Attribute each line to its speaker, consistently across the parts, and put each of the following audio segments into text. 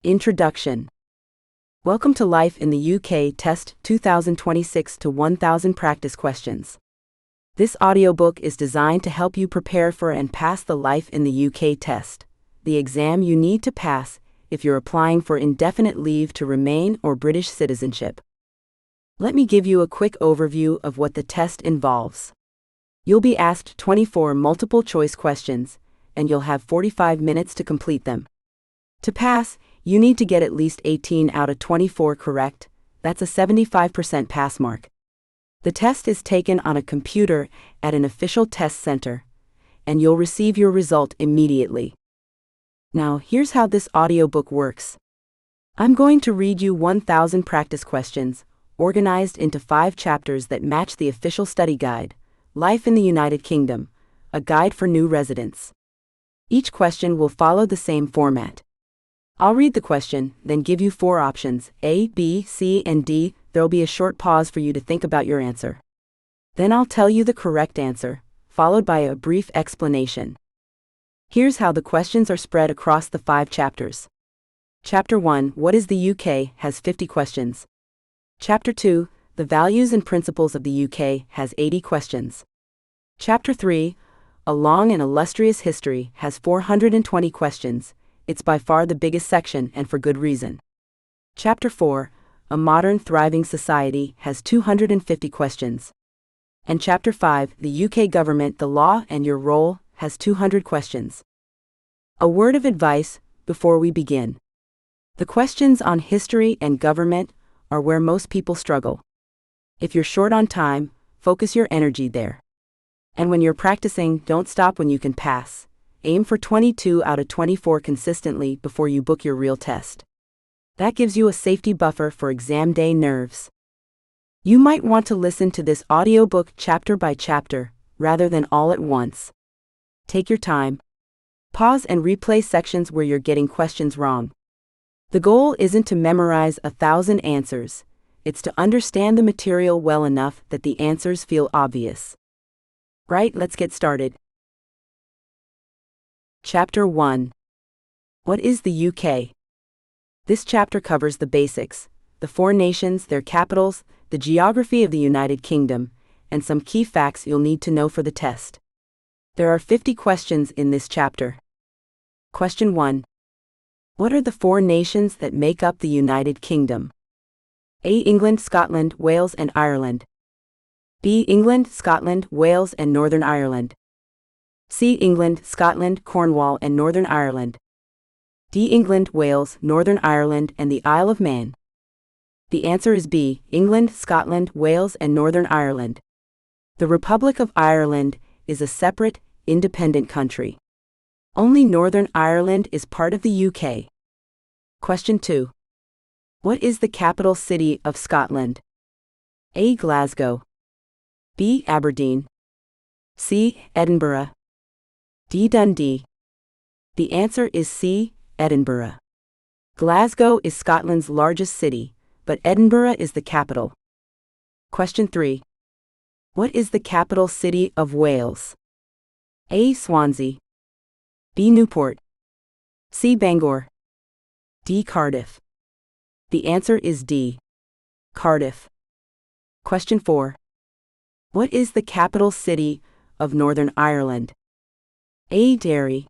Speaker 1: Introduction. Welcome to Life in the UK Test 2026 to 1000 Practice Questions. This audiobook is designed to help you prepare for and pass the Life in the UK test, the exam you need to pass if you're applying for indefinite leave to remain or British citizenship. Let me give you a quick overview of what the test involves. You'll be asked 24 multiple-choice questions, and you'll have 45 minutes to complete them. To pass, you need to get at least 18 out of 24 correct. That's a 75% pass mark. The test is taken on a computer at an official test center, and you'll receive your result immediately. Now, here's how this audiobook works. I'm going to read you 1000 practice questions, organized into 5 chapters that match the official study guide, Life in the United Kingdom, a guide for new residents. Each question will follow the same format. I'll read the question, then give you 4 options, A, B, C, and D. There'll be a short pause for you to think about your answer. Then I'll tell you the correct answer, followed by a brief explanation. Here's how the questions are spread across the 5 chapters. Chapter 1, What is the UK, has 50 questions. Chapter 2, The Values and Principles of the UK, has 80 questions. Chapter 3, A Long and Illustrious History, has 420 questions. It's by far the biggest section, and for good reason. Chapter 4, A Modern Thriving Society, has 250 questions. And Chapter 5, The UK Government, the Law and Your Role, has 200 questions. A word of advice before we begin. The questions on history and government are where most people struggle. If you're short on time, focus your energy there. And when you're practicing, don't stop when you can pass. Aim for 22 out of 24 consistently before you book your real test. That gives you a safety buffer for exam day nerves. You might want to listen to this audiobook chapter by chapter, rather than all at once. Take your time. Pause and replay sections where you're getting questions wrong. The goal isn't to memorize 1,000 answers. It's to understand the material well enough that the answers feel obvious. Right, let's get started. Chapter 1. What is the UK? This chapter covers the basics, the 4 nations, their capitals, the geography of the United Kingdom, and some key facts you'll need to know for the test. There are 50 questions in this chapter. Question 1. What are the 4 nations that make up the United Kingdom? A. England, Scotland, Wales, and Ireland. B. England, Scotland, Wales, and Northern Ireland. C. England, Scotland, Cornwall, and Northern Ireland. D. England, Wales, Northern Ireland, and the Isle of Man. The answer is B. England, Scotland, Wales, and Northern Ireland. The Republic of Ireland is a separate, independent country. Only Northern Ireland is part of the UK. Question 2. What is the capital city of Scotland? A. Glasgow. B. Aberdeen. C. Edinburgh. D. Dundee. The answer is C. Edinburgh. Glasgow is Scotland's largest city, but Edinburgh is the capital. Question 3. What is the capital city of Wales? A. Swansea. B. Newport. C. Bangor. D. Cardiff. The answer is D. Cardiff. Question 4. What is the capital city of Northern Ireland? A. Derry.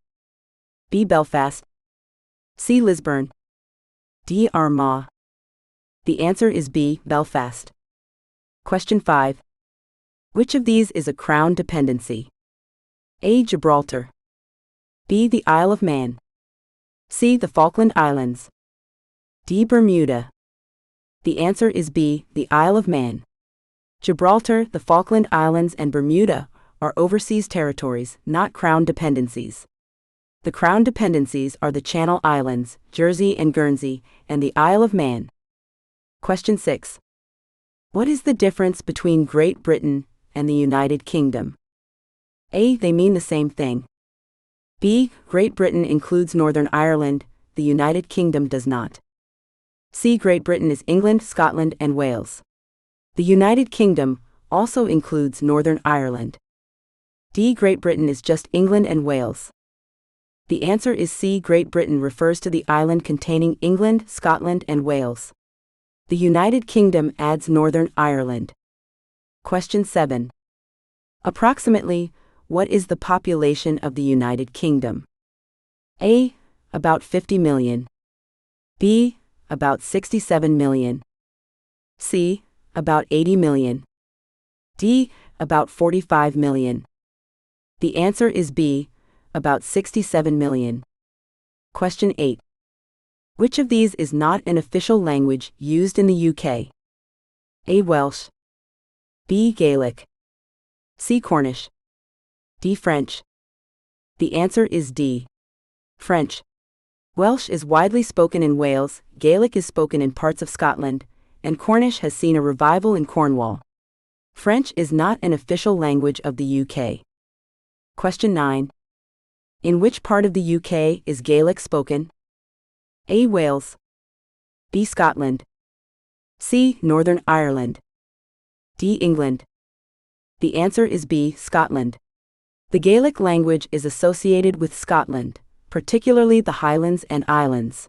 Speaker 1: B. Belfast. C. Lisburn. D. Armagh. The answer is B. Belfast. Question 5. Which of these is a crown dependency? A. Gibraltar. B. The Isle of Man. C. The Falkland Islands. D. Bermuda. The answer is B. The Isle of Man. Gibraltar, the Falkland Islands, and Bermuda are overseas territories, not crown dependencies. The crown dependencies are the Channel Islands, Jersey and Guernsey, and the Isle of Man. Question 6. What is the difference between Great Britain and the United Kingdom? A. They mean the same thing. B. Great Britain includes Northern Ireland, the United Kingdom does not. C. Great Britain is England, Scotland, and Wales. The United Kingdom also includes Northern Ireland. D. Great Britain is just England and Wales. The answer is C. Great Britain refers to the island containing England, Scotland, and Wales. The United Kingdom adds Northern Ireland. Question 7. Approximately, what is the population of the United Kingdom? A. About 50 million. B. About 67 million. C. About 80 million. D. About 45 million. The answer is B. About 67 million. Question 8. Which of these is not an official language used in the UK? A. Welsh. B. Gaelic. C. Cornish. D. French. The answer is D. French. Welsh is widely spoken in Wales, Gaelic is spoken in parts of Scotland, and Cornish has seen a revival in Cornwall. French is not an official language of the UK. Question 9. In which part of the UK is Gaelic spoken? A. Wales. B. Scotland. C. Northern Ireland. D. England. The answer is B. Scotland. The Gaelic language is associated with Scotland, particularly the Highlands and Islands.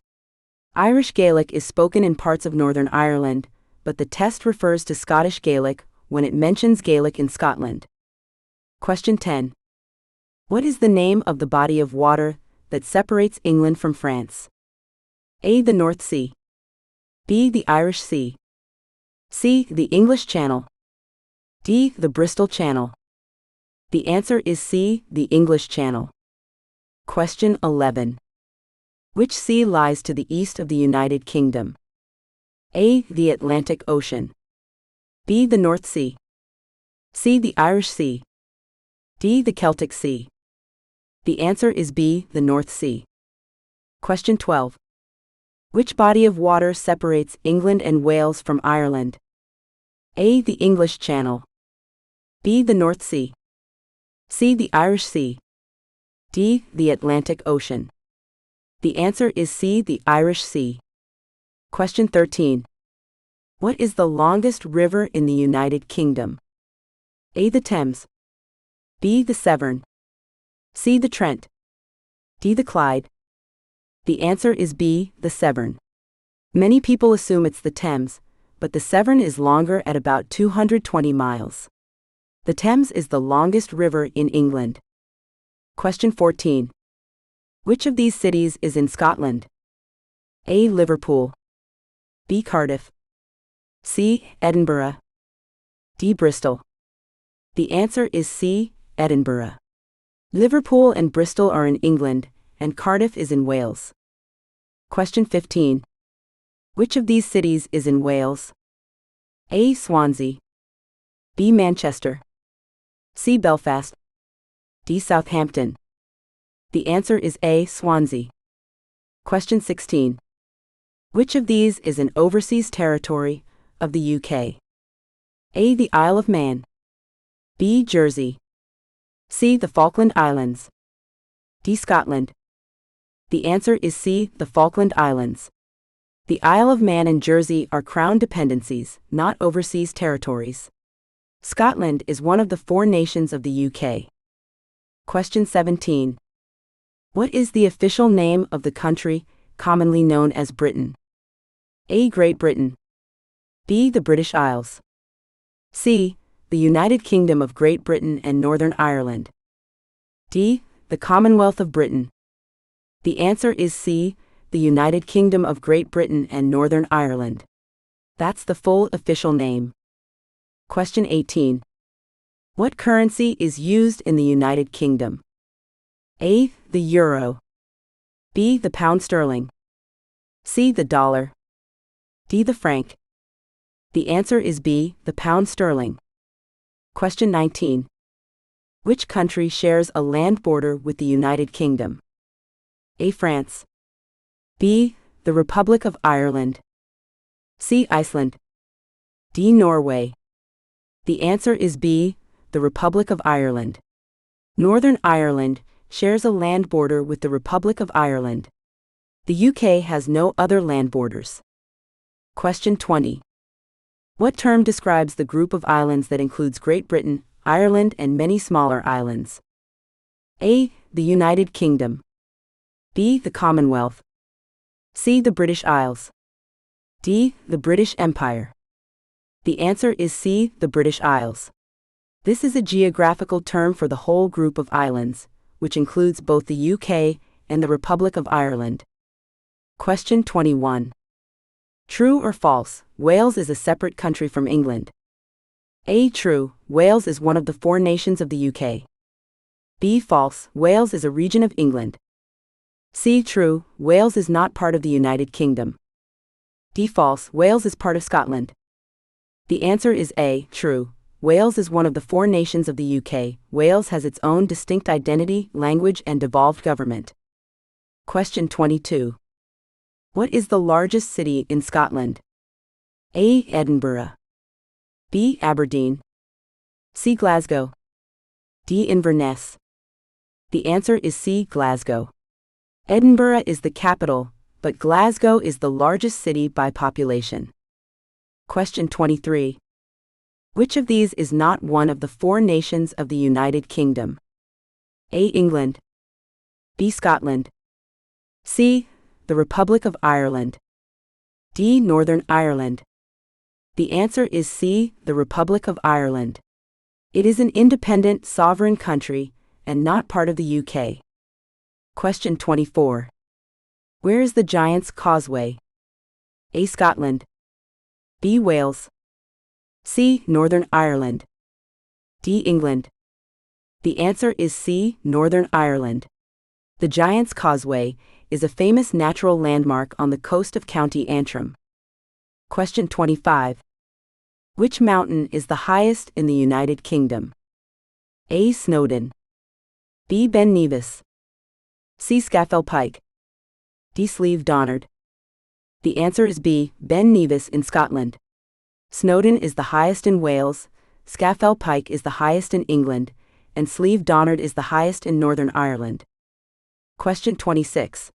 Speaker 1: Irish Gaelic is spoken in parts of Northern Ireland, but the test refers to Scottish Gaelic when it mentions Gaelic in Scotland. Question 10. What is the name of the body of water that separates England from France? A. The North Sea. B. The Irish Sea. C. The English Channel. D. The Bristol Channel. The answer is C. The English Channel. Question 11. Which sea lies to the east of the United Kingdom? A. The Atlantic Ocean. B. The North Sea. C. The Irish Sea. D. The Celtic Sea. The answer is B. The North Sea. Question 12. Which body of water separates England and Wales from Ireland? A. The English Channel. B. The North Sea. C. The Irish Sea. D. The Atlantic Ocean. The answer is C. The Irish Sea. Question 13. What is the longest river in the United Kingdom? A. The Thames. B. The Severn. C. The Trent. D. The Clyde. The answer is B. The Severn. Many people assume it's the Thames, but the Severn is longer at about 220 miles. The Thames is the longest river in England. Question 14. Which of these cities is in Scotland? A. Liverpool. B. Cardiff. C. Edinburgh. D. Bristol. The answer is C. Edinburgh. Liverpool and Bristol are in England, and Cardiff is in Wales. Question 15. Which of these cities is in Wales? A. Swansea. B. Manchester. C. Belfast. D. Southampton. The answer is A. Swansea. Question 16. Which of these is an overseas territory of the UK? A. The Isle of Man. B. Jersey. C. The Falkland Islands. D. Scotland. The answer is C. The Falkland Islands. The Isle of Man and Jersey are crown dependencies, not overseas territories. Scotland is one of the 4 nations of the UK. Question 17. What is the official name of the country commonly known as Britain? A. Great Britain. B. The British Isles. C. The United Kingdom of Great Britain and Northern Ireland. D. The Commonwealth of Britain. The answer is C. The United Kingdom of Great Britain and Northern Ireland. That's the full official name. Question 18. What currency is used in the United Kingdom? A. The euro. B. The pound sterling. C. The dollar. D. The franc. The answer is B. The pound sterling. Question 19. Which country shares a land border with the United Kingdom? A. France. B. The Republic of Ireland. C. Iceland. D. Norway. The answer is B. The Republic of Ireland. Northern Ireland shares a land border with the Republic of Ireland. The UK has no other land borders. Question 20. What term describes the group of islands that includes Great Britain, Ireland, and many smaller islands? A. The United Kingdom. B. The Commonwealth. C. The British Isles. D. The British Empire. The answer is C. The British Isles. This is a geographical term for the whole group of islands, which includes both the UK and the Republic of Ireland. Question 21. True or false, Wales is a separate country from England? A. True, Wales is one of the 4 nations of the UK. B. False, Wales is a region of England. C. True, Wales is not part of the United Kingdom. D. False, Wales is part of Scotland. The answer is A. True, Wales is one of the 4 nations of the UK. Wales has its own distinct identity, language, and devolved government. Question 22. What is the largest city in Scotland? A. Edinburgh. B. Aberdeen. C. Glasgow. D. Inverness. The answer is C. Glasgow. Edinburgh is the capital, but Glasgow is the largest city by population. Question 23. Which of these is not one of the 4 nations of the United Kingdom? A. England. B. Scotland. C. The Republic of Ireland. D. Northern Ireland. The answer is C. The Republic of Ireland. It is an independent, sovereign country, and not part of the UK. Question 24. Where is the Giant's Causeway? A. Scotland. B. Wales. C. Northern Ireland. D. England. The answer is C. Northern Ireland. The Giant's Causeway is a famous natural landmark on the coast of County Antrim. Question 25. Which mountain is the highest in the United Kingdom? A. Snowdon. B. Ben Nevis. C. Scafell Pike. D. Slieve Donard. The answer is B. Ben Nevis in Scotland. Snowdon is the highest in Wales, Scafell Pike is the highest in England, and Slieve Donard is the highest in Northern Ireland. Question 26.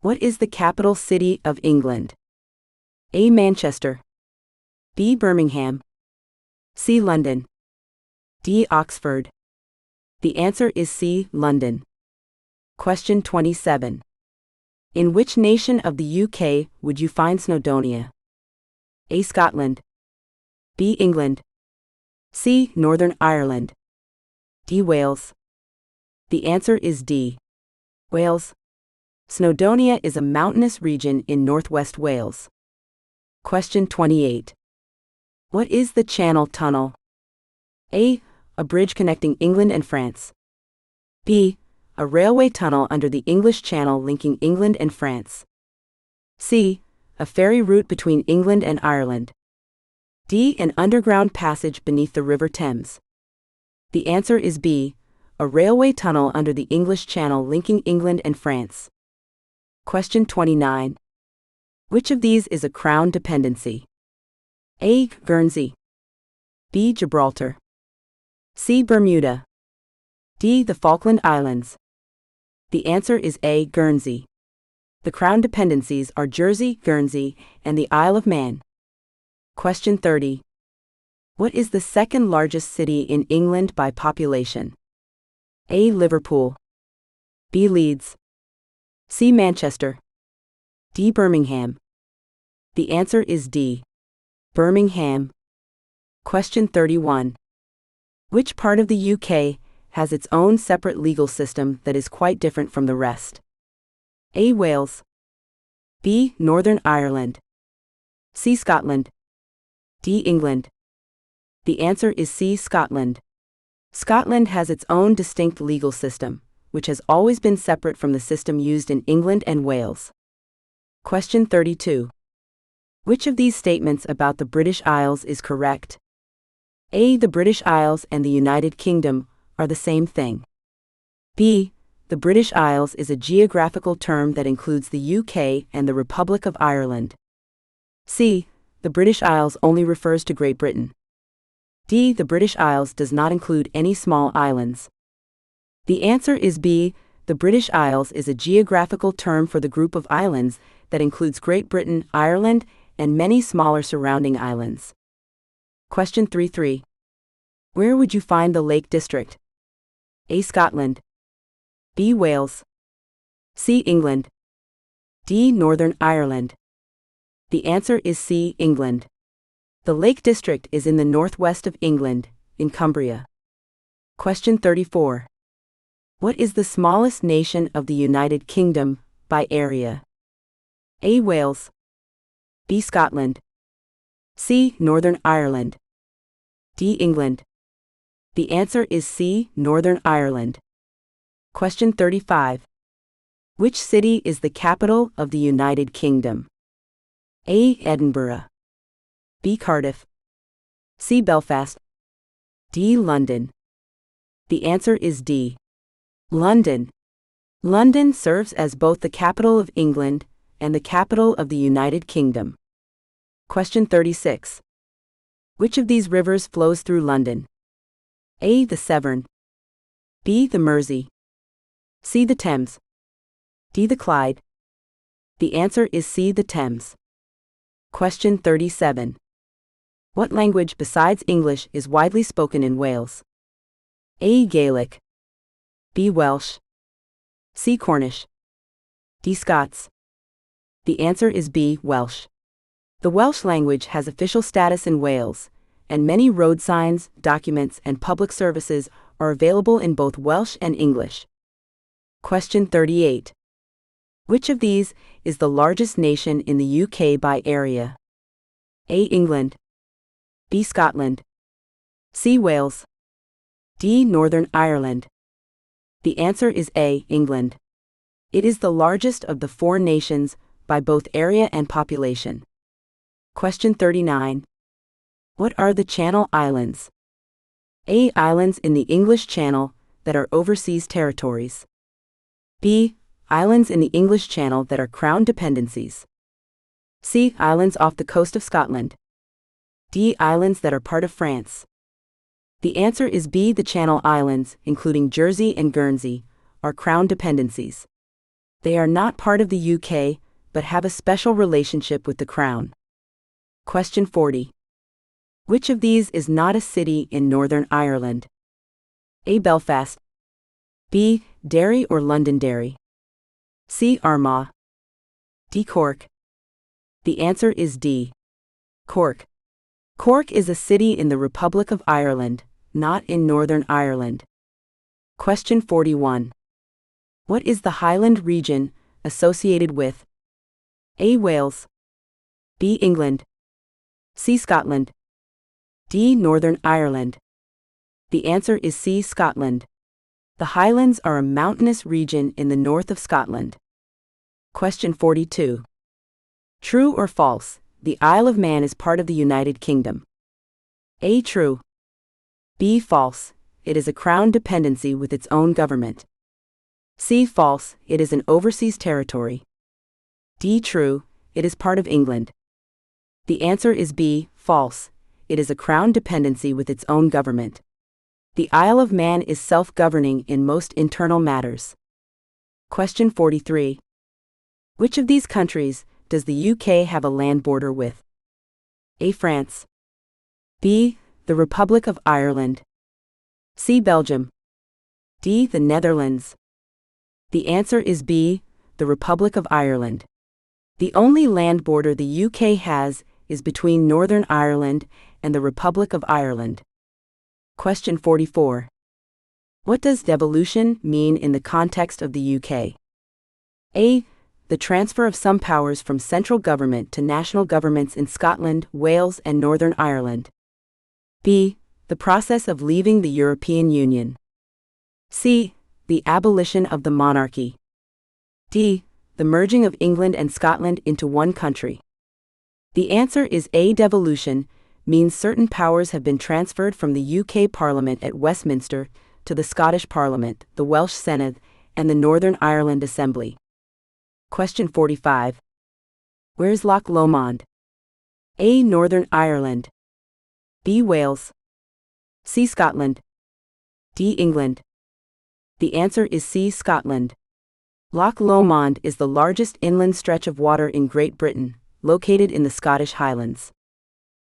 Speaker 1: What is the capital city of England? A. Manchester. B. Birmingham. C. London. D. Oxford. The answer is C. London. Question 27. In which nation of the UK would you find Snowdonia? A. Scotland. B. England. C. Northern Ireland. D. Wales. The answer is D. Wales. Snowdonia is a mountainous region in northwest Wales. Question 28. What is the Channel Tunnel? A. A bridge connecting England and France. B. A railway tunnel under the English Channel linking England and France. C. A ferry route between England and Ireland. D. An underground passage beneath the River Thames. The answer is B. A railway tunnel under the English Channel linking England and France. Question 29. Which of these is a Crown dependency? A. Guernsey. B. Gibraltar. C. Bermuda. D. The Falkland Islands. The answer is A. Guernsey. The Crown dependencies are Jersey, Guernsey, and the Isle of Man. Question 30. What is the second largest city in England by population? A. Liverpool. B. Leeds. C. Manchester. D. Birmingham. The answer is D. Birmingham. Question 31. Which part of the UK has its own separate legal system that is quite different from the rest? A. Wales. B. Northern Ireland. C. Scotland. D. England. The answer is C. Scotland. Scotland has its own distinct legal system, which has always been separate from the system used in England and Wales. Question 32. Which of these statements about the British Isles is correct? A. The British Isles and the United Kingdom are the same thing. B. The British Isles is a geographical term that includes the UK and the Republic of Ireland. C. The British Isles only refers to Great Britain. D. The British Isles does not include any small islands. The answer is B. The British Isles is a geographical term for the group of islands that includes Great Britain, Ireland, and many smaller surrounding islands. Question 33. Where would you find the Lake District? A. Scotland. B. Wales. C. England. D. Northern Ireland. The answer is C. England. The Lake District is in the northwest of England, in Cumbria. Question 34. What is the smallest nation of the United Kingdom, by area? A. Wales. B. Scotland. C. Northern Ireland. D. England. The answer is C. Northern Ireland. Question 35. Which city is the capital of the United Kingdom? A. Edinburgh. B. Cardiff. C. Belfast. D. London. The answer is D. London. London serves as both the capital of England and the capital of the United Kingdom. Question 36. Which of these rivers flows through London? A. The Severn. B. The Mersey. C. The Thames. D. The Clyde. The answer is C. The Thames. Question 37. What language besides English is widely spoken in Wales? A. Gaelic. B. Welsh. C. Cornish. D. Scots. The answer is B. Welsh. The Welsh language has official status in Wales, and many road signs, documents, and public services are available in both Welsh and English. Question 38. Which of these is the largest nation in the UK by area? A. England. B. Scotland. C. Wales. D. Northern Ireland. The answer is A. England. It is the largest of the four nations by both area and population. Question 39. What are the Channel Islands? A. Islands in the English Channel that are overseas territories. B. Islands in the English Channel that are Crown dependencies. C. Islands off the coast of Scotland. D. Islands that are part of France. The answer is B. The Channel Islands, including Jersey and Guernsey, are Crown dependencies. They are not part of the UK, but have a special relationship with the Crown. Question 40. Which of these is not a city in Northern Ireland? A. Belfast. B. Derry or Londonderry. C. Armagh. D. Cork. The answer is D. Cork. Cork is a city in the Republic of Ireland, not in Northern Ireland. Question 41. What is the Highland region associated with? A. Wales. B. England. C. Scotland. D. Northern Ireland. The answer is C. Scotland. The Highlands are a mountainous region in the north of Scotland. Question 42. True or false, the Isle of Man is part of the United Kingdom? A. True. B. False, it is a Crown dependency with its own government. C. False, it is an overseas territory. D. True, it is part of England. The answer is B. False, it is a Crown dependency with its own government. The Isle of Man is self-governing in most internal matters. Question 43. Which of these countries does the UK have a land border with? A. France. B. The Republic of Ireland. C. Belgium. D. The Netherlands. The answer is B. The Republic of Ireland. The only land border the UK has is between Northern Ireland and the Republic of Ireland. Question 44. What does devolution mean in the context of the UK? A. The transfer of some powers from central government to national governments in Scotland, Wales, and Northern Ireland. B. The process of leaving the European Union. C. The abolition of the monarchy. D. The merging of England and Scotland into one country. The answer is A. Devolution means certain powers have been transferred from the UK Parliament at Westminster to the Scottish Parliament, the Welsh Senedd, and the Northern Ireland Assembly. Question 45. Where is Loch Lomond? A. Northern Ireland. B. Wales. C. Scotland. D. England. The answer is C. Scotland. Loch Lomond is the largest inland stretch of water in Great Britain, located in the Scottish Highlands.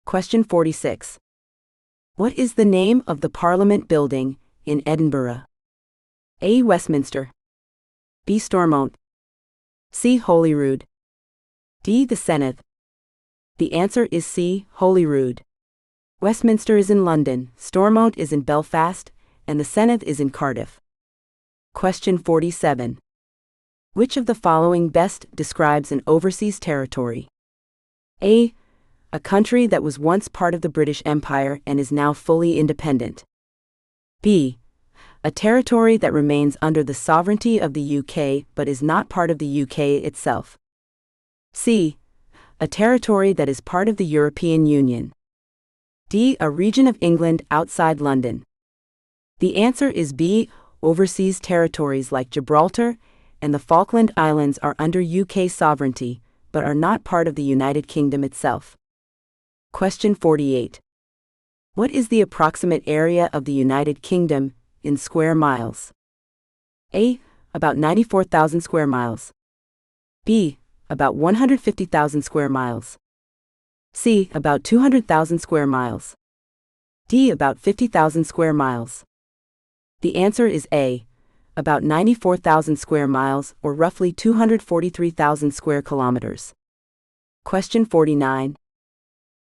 Speaker 1: Question 46. What is the name of the Parliament building in Edinburgh? A. Westminster. B. Stormont. C. Holyrood. D. The Senedd. The answer is C. Holyrood. Westminster is in London, Stormont is in Belfast, and the Senedd is in Cardiff. Question 47. Which of the following best describes an overseas territory? A. A country that was once part of the British Empire and is now fully independent. B. A territory that remains under the sovereignty of the UK but is not part of the UK itself. C. A territory that is part of the European Union. D. A region of England outside London. The answer is B. Overseas territories like Gibraltar and the Falkland Islands are under UK sovereignty, but are not part of the United Kingdom itself. Question 48. What is the approximate area of the United Kingdom in square miles? A. About 94,000 square miles. B. About 150,000 square miles. C. About 200,000 square miles. D. About 50,000 square miles. The answer is A. About 94,000 square miles, or roughly 243,000 square kilometers. Question 49.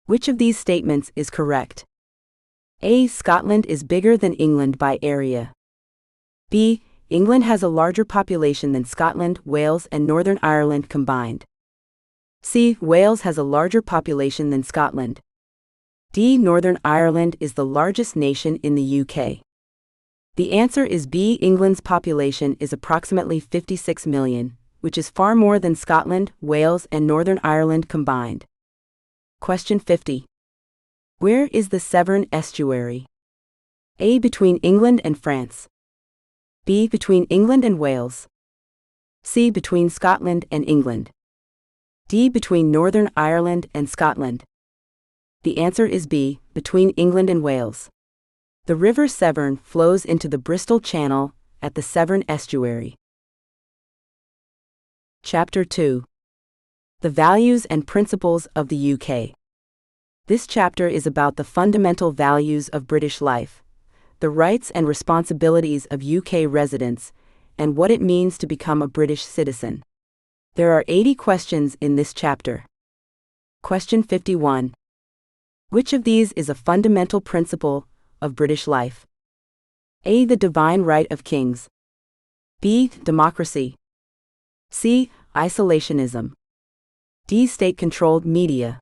Speaker 1: Which of these statements is correct? A. Scotland is bigger than England by area. B. England has a larger population than Scotland, Wales, and Northern Ireland combined. C. Wales has a larger population than Scotland. D. Northern Ireland is the largest nation in the UK. The answer is B. England's population is approximately 56 million, which is far more than Scotland, Wales, and Northern Ireland combined. Question 50. Where is the Severn estuary? A. Between England and France. B. Between England and Wales. C. Between Scotland and England. D. Between Northern Ireland and Scotland. The answer is B. Between England and Wales. The River Severn flows into the Bristol Channel at the Severn estuary. Chapter 2. The Values and Principles of the UK. This chapter is about the fundamental values of British life, the rights and responsibilities of UK residents, and what it means to become a British citizen. There are 80 questions in this chapter. Question 51. Which of these is a fundamental principle of British life? A. The divine right of kings. B. Democracy. C. Isolationism. D. State-controlled media.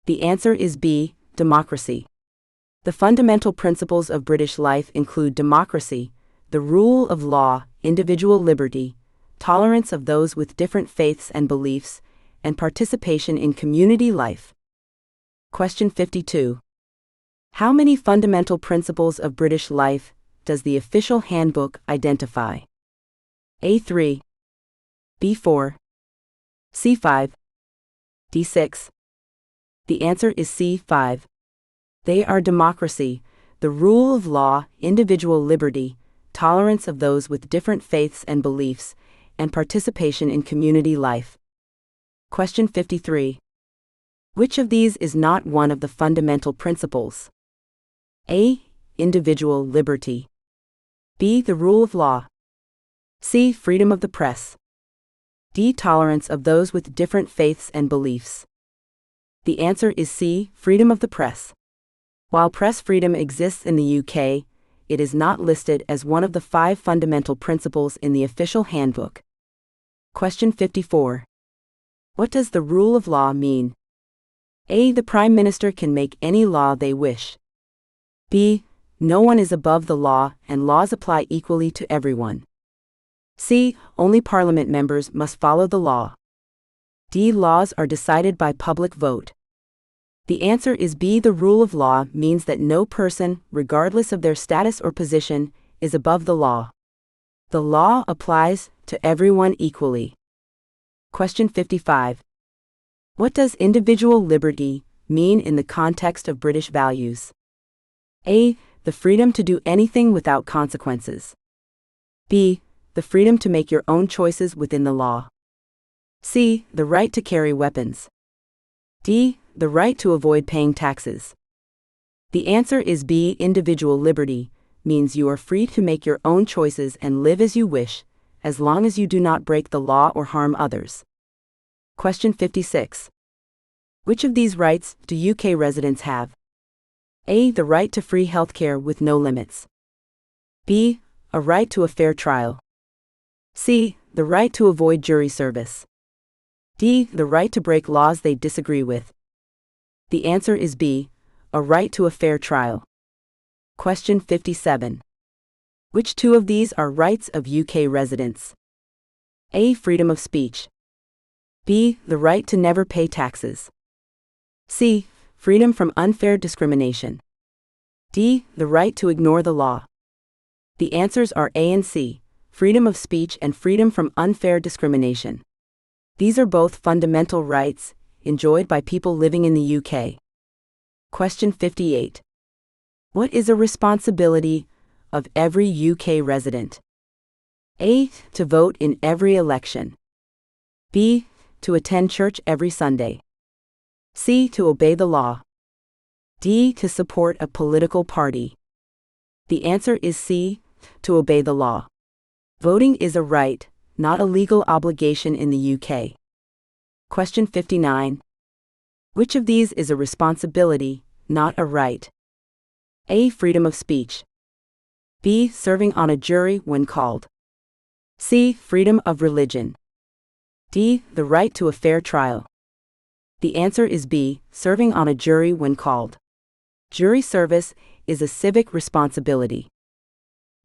Speaker 1: The answer is B. Democracy. The fundamental principles of British life include democracy, the rule of law, individual liberty, tolerance of those with different faiths and beliefs, and participation in community life. Question 52. How many fundamental principles of British life does the official handbook identify? A3, B4, C5, D6. The answer is C5. They are democracy, the rule of law, individual liberty, tolerance of those with different faiths and beliefs, and participation in community life. Question 53. Which of these is not one of the fundamental principles? A. Individual liberty. B. The rule of law. C. Freedom of the press. D. Tolerance of those with different faiths and beliefs. The answer is C. Freedom of the press. While press freedom exists in the UK, it is not listed as one of the 5 fundamental principles in the official handbook. Question 54. What does the rule of law mean? A. The Prime Minister can make any law they wish. B. No one is above the law and laws apply equally to everyone. C. Only Parliament members must follow the law. D. Laws are decided by public vote. The answer is B. The rule of law means that no person, regardless of their status or position, is above the law. The law applies to everyone equally. Question 55. What does individual liberty mean in the context of British values? A. The freedom to do anything without consequences. B. The freedom to make your own choices within the law. C. The right to carry weapons. D. The right to avoid paying taxes. The answer is B. Individual liberty means you are free to make your own choices and live as you wish, as long as you do not break the law or harm others. Question 56. Which of these rights do UK residents have? A. The right to free healthcare with no limits. B. A right to a fair trial. C. The right to avoid jury service. D. The right to break laws they disagree with. The answer is B. A right to a fair trial. Question 57. Which two of these are rights of UK residents? A. Freedom of speech. B. The right to never pay taxes. C. Freedom from unfair discrimination. D. The right to ignore the law. The answers are A and C, freedom of speech and freedom from unfair discrimination. These are both fundamental rights, enjoyed by people living in the UK. Question 58. What is a responsibility of every UK resident? A. To vote in every election. B. To attend church every Sunday. C. To obey the law. D. To support a political party. The answer is C. To obey the law. Voting is a right, not a legal obligation in the UK. Question 59. Which of these is a responsibility, not a right? A. Freedom of speech. B. Serving on a jury when called. C. Freedom of religion. D. The right to a fair trial. The answer is B. Serving on a jury when called. Jury service is a civic responsibility.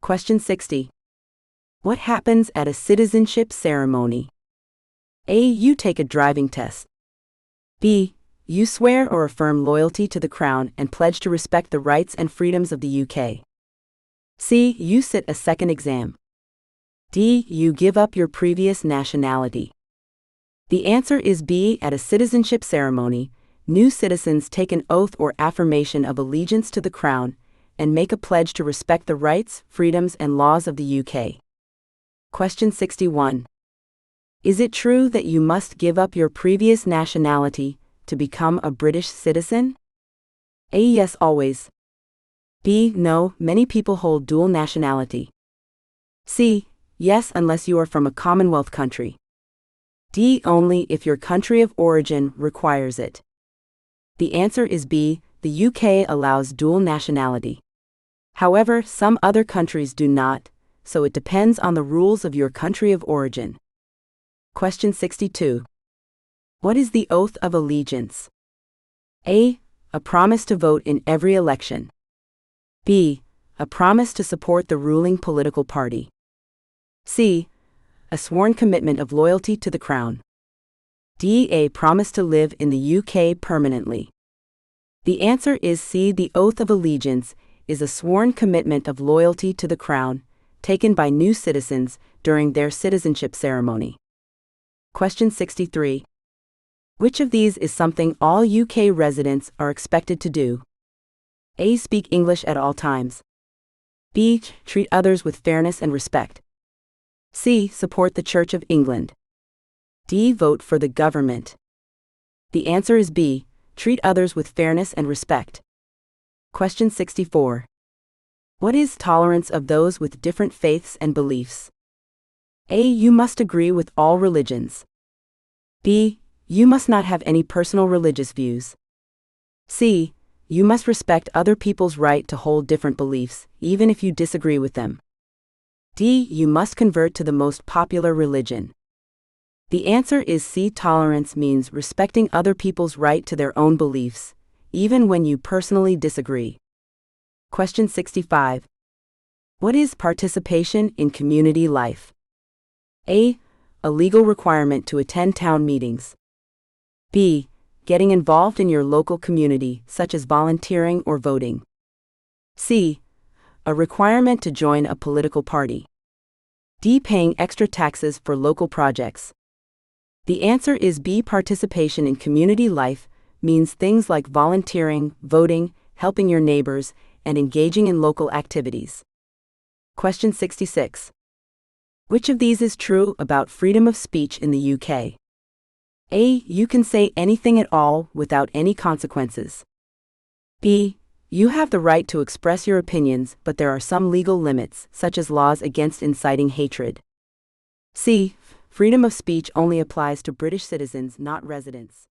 Speaker 1: Question 60. What happens at a citizenship ceremony? A. You take a driving test. B. You swear or affirm loyalty to the Crown and pledge to respect the rights and freedoms of the UK. C. You sit a second exam. D. You give up your previous nationality. The answer is B. At a citizenship ceremony, new citizens take an oath or affirmation of allegiance to the Crown and make a pledge to respect the rights, freedoms, and laws of the UK. Question 61. Is it true that you must give up your previous nationality to become a British citizen? A. Yes, always. B. No, many people hold dual nationality. C. Yes, unless you are from a Commonwealth country. D. Only if your country of origin requires it. The answer is B. The UK allows dual nationality. However, some other countries do not, so it depends on the rules of your country of origin. Question 62. What is the oath of allegiance? A. A promise to vote in every election. B. A promise to support the ruling political party. C. A sworn commitment of loyalty to the Crown. D. A promise to live in the UK permanently. The answer is C. The oath of allegiance is a sworn commitment of loyalty to the Crown, taken by new citizens during their citizenship ceremony. Question 63. Which of these is something all UK residents are expected to do? A. Speak English at all times. B. Treat others with fairness and respect. C. Support the Church of England. D. Vote for the government. The answer is B. Treat others with fairness and respect. Question 64. What is tolerance of those with different faiths and beliefs? A. You must agree with all religions. B. You must not have any personal religious views. C. You must respect other people's right to hold different beliefs, even if you disagree with them. D. You must convert to the most popular religion. The answer is C. Tolerance means respecting other people's right to their own beliefs, even when you personally disagree. Question 65. What is participation in community life? A. A legal requirement to attend town meetings. B. Getting involved in your local community, such as volunteering or voting. C. A requirement to join a political party. D. Paying extra taxes for local projects. The answer is B. Participation in community life means things like volunteering, voting, helping your neighbors, and engaging in local activities. Question 66. Which of these is true about freedom of speech in the UK? A. You can say anything at all without any consequences. B. You have the right to express your opinions, but there are some legal limits, such as laws against inciting hatred. C. Freedom of speech only applies to British citizens, not residents.